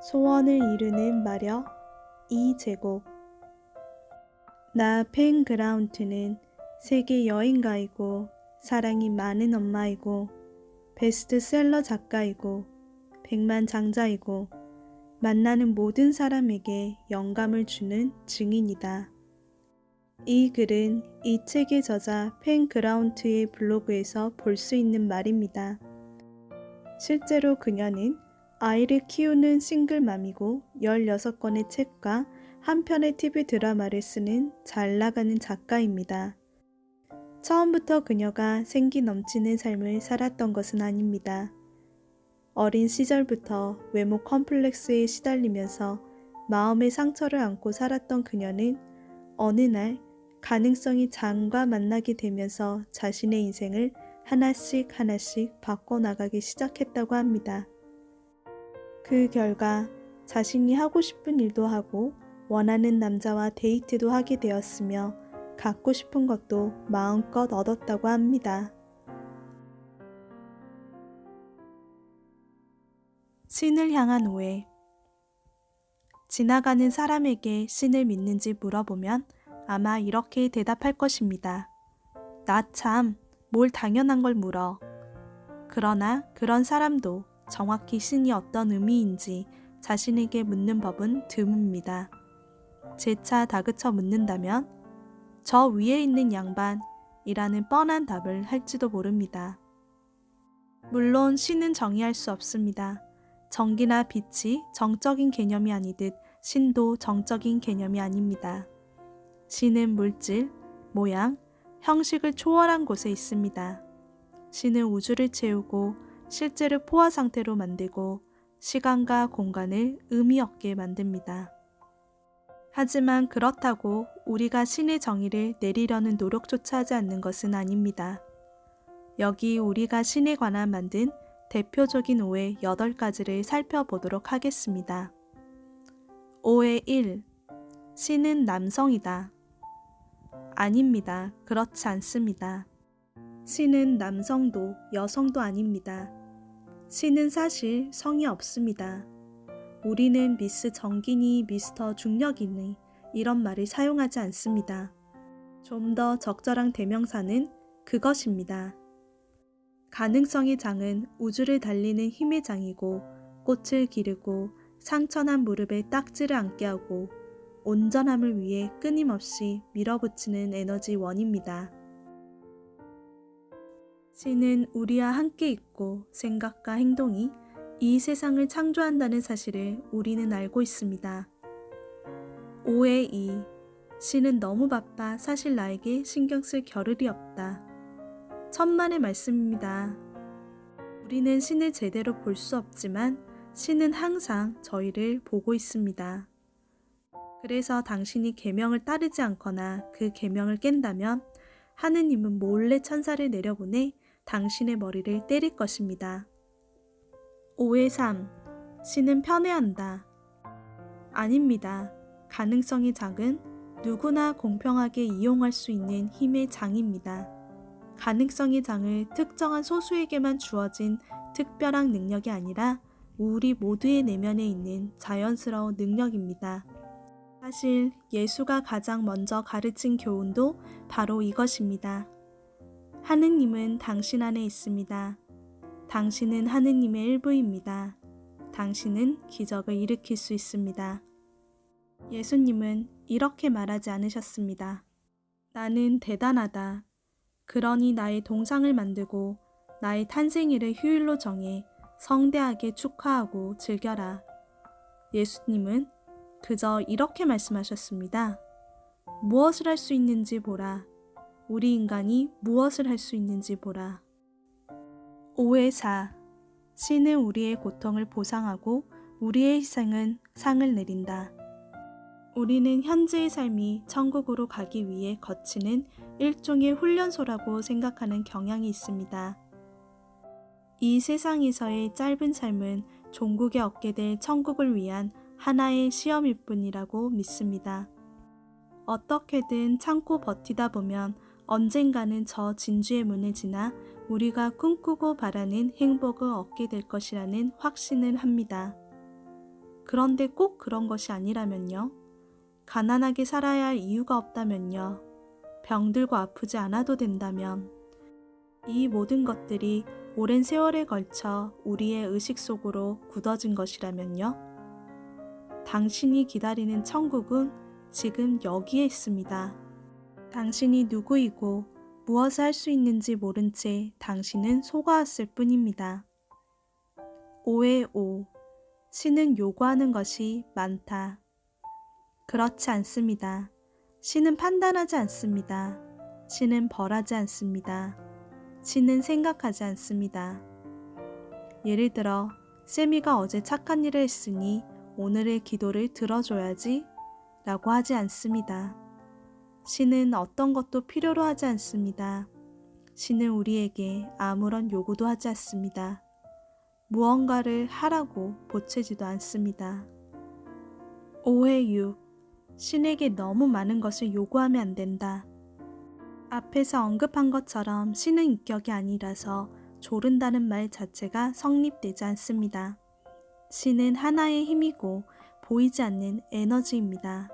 소원을 이루는 마력 2제곱. 나 펜 그라운트는 세계 여행가이고 사랑이 많은 엄마이고 베스트셀러 작가이고 백만장자이고 만나는 모든 사람에게 영감을 주는 증인이다. 이 글은 이 책의 저자 펜 그라운트의 블로그에서 볼 수 있는 말입니다. 실제로 그녀는 아이를 키우는 싱글맘이고 16권의 책과 한 편의 TV 드라마를 쓰는 잘 나가는 작가입니다. 처음부터 그녀가 생기 넘치는 삶을 살았던 것은 아닙니다. 어린 시절부터 외모 컴플렉스에 시달리면서 마음의 상처를 안고 살았던 그녀는 어느 날 가능성이 장과 만나게 되면서 자신의 인생을 하나씩 바꿔나가기 시작했다고 합니다. 그 결과 자신이 하고 싶은 일도 하고 원하는 남자와 데이트도 하게 되었으며 갖고 싶은 것도 마음껏 얻었다고 합니다. 신을 향한 오해. 지나가는 사람에게 신을 믿는지 물어보면 아마 이렇게 대답할 것입니다. 나 참, 뭘 당연한 걸 물어. 그러나 그런 사람도 정확히 신이 어떤 의미인지 자신에게 묻는 법은 드뭅니다. 재차 다그쳐 묻는다면 저 위에 있는 양반이라는 뻔한 답을 할지도 모릅니다. 물론 신은 정의할 수 없습니다. 전기나 빛이 정적인 개념이 아니듯 신도 정적인 개념이 아닙니다. 신은 물질, 모양, 형식을 초월한 곳에 있습니다. 신은 우주를 채우고 실제를 포화 상태로 만들고 시간과 공간을 의미 없게 만듭니다. 하지만 그렇다고 우리가 신의 정의를 내리려는 노력조차 하지 않는 것은 아닙니다. 여기 우리가 신에 관한 만든 대표적인 오해 8가지를 살펴보도록 하겠습니다. 오해 1. 신은 남성이다. 아닙니다. 그렇지 않습니다. 신은 남성도 여성도 아닙니다. 신은 사실 성이 없습니다. 우리는 미스 정기니 미스터 중력이니 이런 말을 사용하지 않습니다. 좀 더 적절한 대명사는 그것입니다. 가능성의 장은 우주를 달리는 힘의 장이고 꽃을 기르고 상처난 무릎에 딱지를 앉게 하고 온전함을 위해 끊임없이 밀어붙이는 에너지원입니다. 신은 우리와 함께 있고 생각과 행동이 이 세상을 창조한다는 사실을 우리는 알고 있습니다. 오해 2. 신은 너무 바빠 사실 나에게 신경 쓸 겨를이 없다. 천만의 말씀입니다. 우리는 신을 제대로 볼 수 없지만 신은 항상 저희를 보고 있습니다. 그래서 당신이 계명을 따르지 않거나 그 계명을 깬다면 하느님은 몰래 천사를 내려보내 당신의 머리를 때릴 것입니다. 오해 3. 신은 편애한다. 아닙니다. 가능성의 장은 누구나 공평하게 이용할 수 있는 힘의 장입니다. 가능성의 장을 특정한 소수에게만 주어진 특별한 능력이 아니라 우리 모두의 내면에 있는 자연스러운 능력입니다. 사실 예수가 가장 먼저 가르친 교훈도 바로 이것입니다. 하느님은 당신 안에 있습니다. 당신은 하느님의 일부입니다. 당신은 기적을 일으킬 수 있습니다. 예수님은 이렇게 말하지 않으셨습니다. 나는 대단하다. 그러니 나의 동상을 만들고 나의 탄생일을 휴일로 정해 성대하게 축하하고 즐겨라. 예수님은 그저 이렇게 말씀하셨습니다. 무엇을 할 수 있는지 보라. 우리 인간이 무엇을 할 수 있는지 보라. 오해 4. 신은 우리의 고통을 보상하고 우리의 희생은 상을 내린다. 우리는 현재의 삶이 천국으로 가기 위해 거치는 일종의 훈련소라고 생각하는 경향이 있습니다. 이 세상에서의 짧은 삶은 종국에 얻게 될 천국을 위한 하나의 시험일 뿐이라고 믿습니다. 어떻게든 참고 버티다 보면 언젠가는 저 진주의 문을 지나 우리가 꿈꾸고 바라는 행복을 얻게 될 것이라는 확신을 합니다. 그런데 꼭 그런 것이 아니라면요? 가난하게 살아야 할 이유가 없다면요? 병들고 아프지 않아도 된다면? 이 모든 것들이 오랜 세월에 걸쳐 우리의 의식 속으로 굳어진 것이라면요? 당신이 기다리는 천국은 지금 여기에 있습니다. 당신이 누구이고 무엇을 할 수 있는지 모른 채 당신은 속아왔을 뿐입니다. 5의 5. 신은 요구하는 것이 많다. 그렇지 않습니다. 신은 판단하지 않습니다. 신은 벌하지 않습니다. 신은 생각하지 않습니다. 예를 들어 세미가 어제 착한 일을 했으니 오늘의 기도를 들어줘야지 라고 하지 않습니다. 신은 어떤 것도 필요로 하지 않습니다. 신은 우리에게 아무런 요구도 하지 않습니다. 무언가를 하라고 보채지도 않습니다. 5의 6. 신에게 너무 많은 것을 요구하면 안 된다. 앞에서 언급한 것처럼 신은 인격이 아니라서 조른다는 말 자체가 성립되지 않습니다. 신은 하나의 힘이고 보이지 않는 에너지입니다.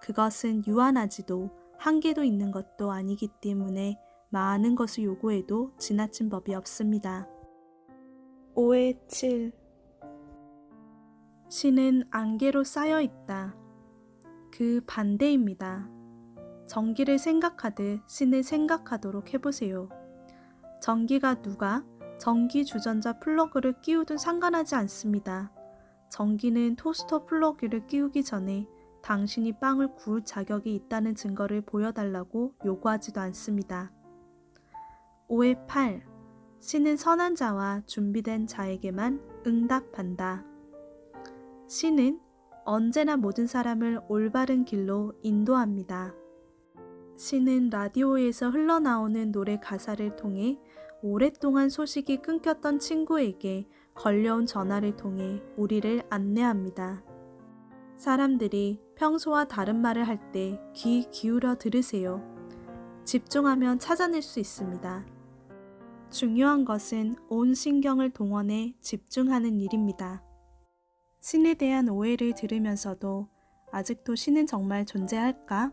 그것은 유한하지도 한계도 있는 것도 아니기 때문에 많은 것을 요구해도 지나친 법이 없습니다. 5의 7. 신은 안개로 쌓여 있다. 그 반대입니다. 전기를 생각하듯 신을 생각하도록 해보세요. 전기가 누가 전기 주전자 플러그를 끼우든 상관하지 않습니다. 전기는 토스터 플러그를 끼우기 전에 당신이 빵을 구울 자격이 있다는 증거를 보여달라고 요구하지도 않습니다. 5의 8. 신은 선한 자와 준비된 자에게만 응답한다. 신은 언제나 모든 사람을 올바른 길로 인도합니다. 신은 라디오에서 흘러나오는 노래 가사를 통해 오랫동안 소식이 끊겼던 친구에게 걸려온 전화를 통해 우리를 안내합니다. 사람들이 평소와 다른 말을 할 때 귀 기울여 들으세요. 집중하면 찾아낼 수 있습니다. 중요한 것은 온 신경을 동원해 집중하는 일입니다. 신에 대한 오해를 들으면서도 아직도 신은 정말 존재할까?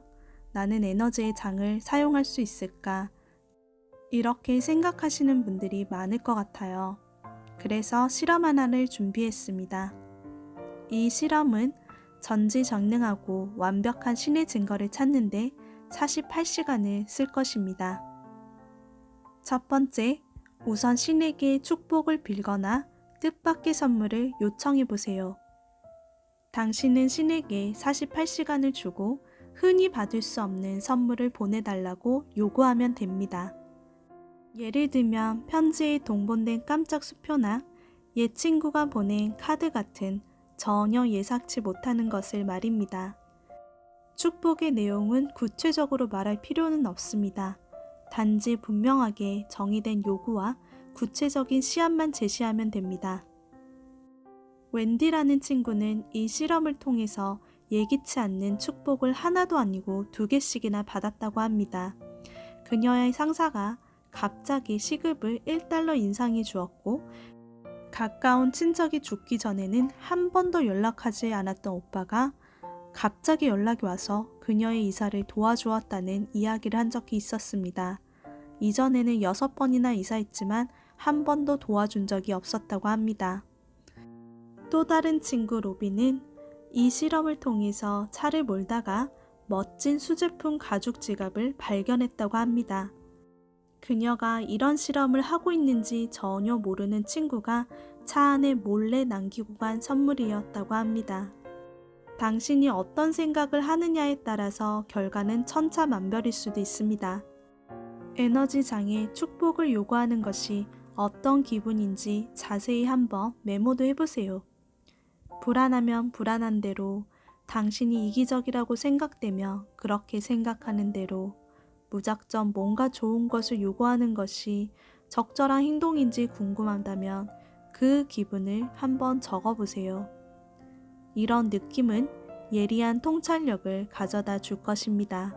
나는 에너지의 장을 사용할 수 있을까? 이렇게 생각하시는 분들이 많을 것 같아요. 그래서 실험 하나를 준비했습니다. 이 실험은 전지전능하고 완벽한 신의 증거를 찾는데 48시간을 쓸 것입니다. 첫 번째, 우선 신에게 축복을 빌거나 뜻밖의 선물을 요청해 보세요. 당신은 신에게 48시간을 주고 흔히 받을 수 없는 선물을 보내달라고 요구하면 됩니다. 예를 들면 편지에 동본된 깜짝 수표나 옛 친구가 보낸 카드 같은 전혀 예상치 못하는 것을 말입니다. 축복의 내용은 구체적으로 말할 필요는 없습니다. 단지 분명하게 정의된 요구와 구체적인 시한만 제시하면 됩니다. 웬디라는 친구는 이 실험을 통해서 예기치 않는 축복을 하나도 아니고 2개씩이나 받았다고 합니다. 그녀의 상사가 갑자기 시급을 $1 인상해 주었고 가까운 친척이 죽기 전에는 한 번도 연락하지 않았던 오빠가 갑자기 연락이 와서 그녀의 이사를 도와주었다는 이야기를 한 적이 있었습니다. 이전에는 6번이나 이사했지만 한 번도 도와준 적이 없었다고 합니다. 또 다른 친구 로비는 이 실험을 통해서 차를 몰다가 멋진 수제품 가죽 지갑을 발견했다고 합니다. 그녀가 이런 실험을 하고 있는지 전혀 모르는 친구가 차 안에 몰래 남기고 간 선물이었다고 합니다. 당신이 어떤 생각을 하느냐에 따라서 결과는 천차만별일 수도 있습니다. 에너지장에 축복을 요구하는 것이 어떤 기분인지 자세히 한번 메모도 해보세요. 불안하면 불안한 대로, 당신이 이기적이라고 생각되며 그렇게 생각하는 대로, 무작정 뭔가 좋은 것을 요구하는 것이 적절한 행동인지 궁금하다면 그 기분을 한번 적어보세요. 이런 느낌은 예리한 통찰력을 가져다 줄 것입니다.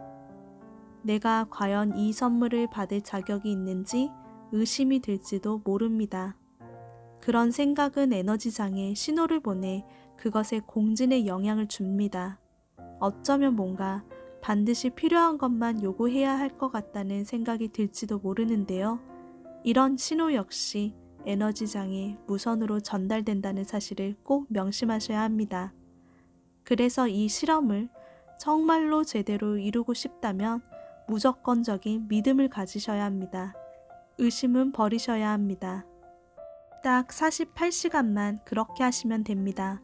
내가 과연 이 선물을 받을 자격이 있는지 의심이 들지도 모릅니다. 그런 생각은 에너지장에 신호를 보내 그것에 공진의 영향을 줍니다. 어쩌면 뭔가 반드시 필요한 것만 요구해야 할 것 같다는 생각이 들지도 모르는데요. 이런 신호 역시 에너지장에 무선으로 전달된다는 사실을 꼭 명심하셔야 합니다. 그래서 이 실험을 정말로 제대로 이루고 싶다면 무조건적인 믿음을 가지셔야 합니다. 의심은 버리셔야 합니다. 딱 48시간만 그렇게 하시면 됩니다.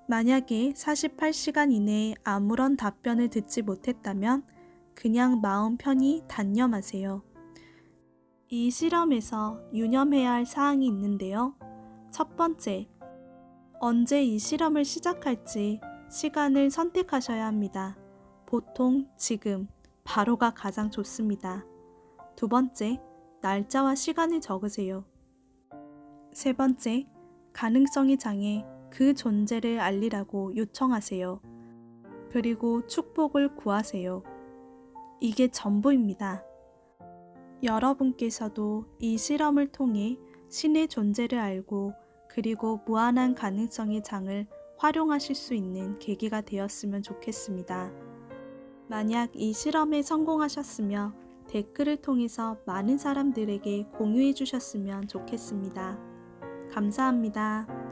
만약에 48시간 이내에 아무런 답변을 듣지 못했다면 그냥 마음 편히 단념하세요. 이 실험에서 유념해야 할 사항이 있는데요. 첫 번째, 언제 이 실험을 시작할지 시간을 선택하셔야 합니다. 보통 지금, 바로가 가장 좋습니다. 두 번째, 날짜와 시간을 적으세요. 세 번째, 가능성이 장애 그 존재를 알리라고 요청하세요. 그리고 축복을 구하세요. 이게 전부입니다. 여러분께서도 이 실험을 통해 신의 존재를 알고 그리고 무한한 가능성의 장을 활용하실 수 있는 계기가 되었으면 좋겠습니다. 만약 이 실험에 성공하셨으며 댓글을 통해서 많은 사람들에게 공유해 주셨으면 좋겠습니다. 감사합니다.